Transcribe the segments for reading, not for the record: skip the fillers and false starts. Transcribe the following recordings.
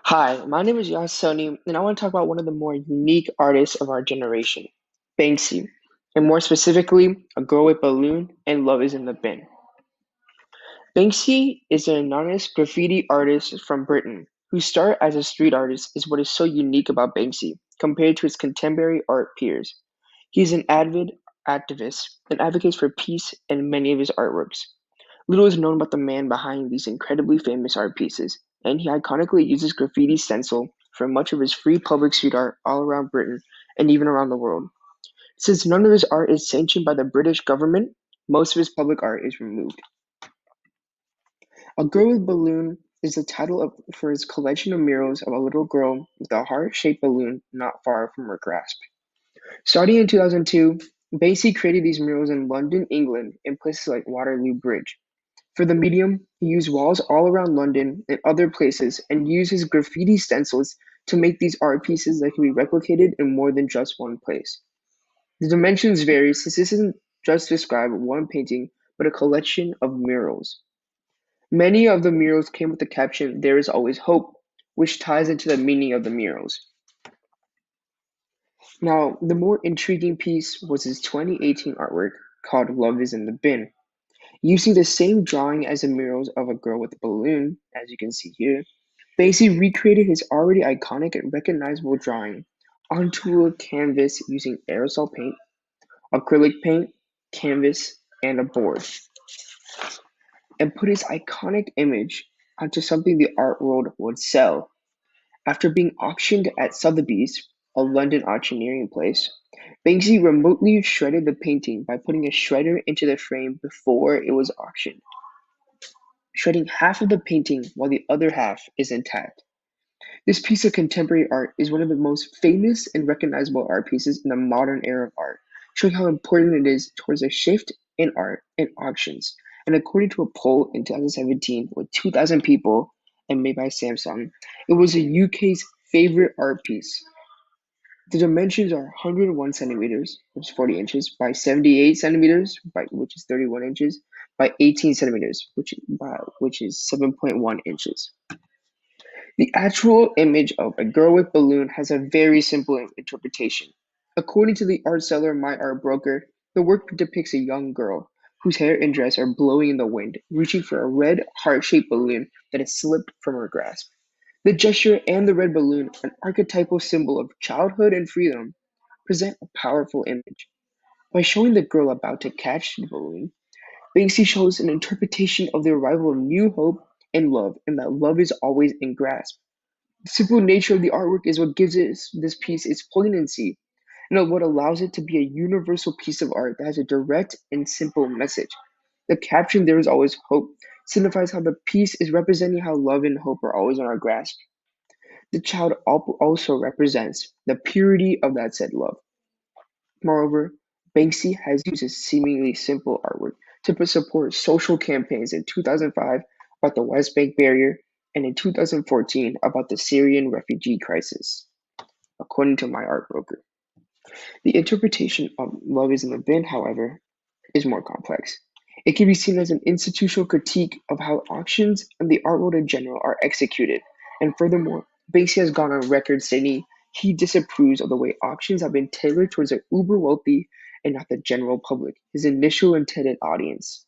Hi, my name is Yasoni, and I want to talk about one of the more unique artists of our generation, Banksy, and more specifically, A Girl with Balloon and Love is in the Bin. Banksy is an anonymous graffiti artist from Britain who started as a street artist is what is so unique about Banksy compared to his contemporary art peers. He is an avid activist and advocates for peace in many of his artworks. Little is known about the man behind these incredibly famous art pieces, and he iconically uses graffiti stencil for much of his free public street art all around Britain and even around the world. Since none of his art is sanctioned by the British government, most of his public art is removed. A Girl with Balloon is the title for his collection of murals of a little girl with a heart-shaped balloon not far from her grasp. Starting in 2002, Banksy created these murals in London, England, and places like Waterloo Bridge. For the medium, he used walls all around London and other places and used his graffiti stencils to make these art pieces that can be replicated in more than just one place. The dimensions vary since this isn't just describe one painting, but a collection of murals. Many of the murals came with the caption, "There is always hope," which ties into the meaning of the murals. Now, the more intriguing piece was his 2018 artwork called Love is in the Bin. Using the same drawing as the murals of a girl with a balloon, as you can see here, Banksy recreated his already iconic and recognizable drawing onto a canvas using aerosol paint, acrylic paint, canvas, and a board, and put his iconic image onto something the art world would sell. After being auctioned at Sotheby's, a London auctioneering place, Banksy remotely shredded the painting by putting a shredder into the frame before it was auctioned, shredding half of the painting while the other half is intact. This piece of contemporary art is one of the most famous and recognizable art pieces in the modern era of art, showing how important it is towards a shift in art and auctions. And according to a poll in 2017 with 2,000 people and made by Samsung, it was the UK's favorite art piece. The dimensions are 101 centimeters, which is 40 inches, by 78 centimeters, which is 31 inches, by 18 centimeters, which is 7.1 inches. The actual image of a girl with balloon has a very simple interpretation. According to the art seller My Art Broker, the work depicts a young girl whose hair and dress are blowing in the wind, reaching for a red heart-shaped balloon that has slipped from her grasp. The gesture and the red balloon, an archetypal symbol of childhood and freedom, present a powerful image. By showing the girl about to catch the balloon, Banksy shows an interpretation of the arrival of new hope and love, and that love is always in grasp. The simple nature of the artwork is what gives this piece its poignancy, and what allows it to be a universal piece of art that has a direct and simple message. The caption, "There is always hope," signifies how the piece is representing how love and hope are always in our grasp. The child also represents the purity of that said love. Moreover, Banksy has used his seemingly simple artwork to support social campaigns in 2005 about the West Bank barrier and in 2014 about the Syrian refugee crisis, according to My Art Broker. The interpretation of Love is in the Bin, however, is more complex. It can be seen as an institutional critique of how auctions and the art world in general are executed. And furthermore, Banksy has gone on record stating he disapproves of the way auctions have been tailored towards the uber wealthy and not the general public, his initial intended audience.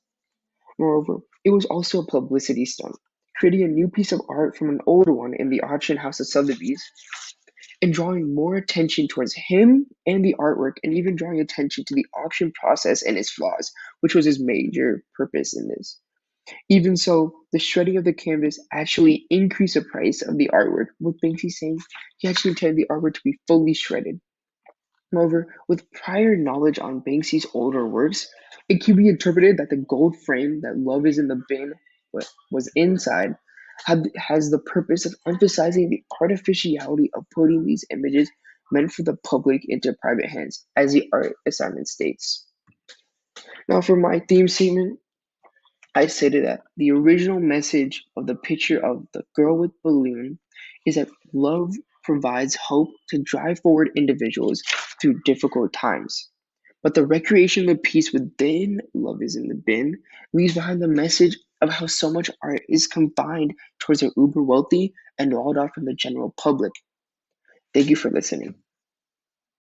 Moreover, it was also a publicity stunt, creating a new piece of art from an older one in the auction house of Sotheby's and drawing more attention towards him and the artwork, and even drawing attention to the auction process and its flaws, which was his major purpose in this. Even so, the shredding of the canvas actually increased the price of the artwork, with Banksy saying he actually intended the artwork to be fully shredded. Moreover, with prior knowledge on Banksy's older works, it can be interpreted that the gold frame that Love is in the Bin was inside has the purpose of emphasizing the artificiality of putting these images meant for the public into private hands, as the art assignment states. Now, for my theme statement, I stated that the original message of the picture of the girl with balloon is that love provides hope to drive forward individuals through difficult times. But the recreation of the piece within Love is in the Bin leaves behind the message of how so much art is combined towards the uber wealthy and walled off from the general public. Thank you for listening.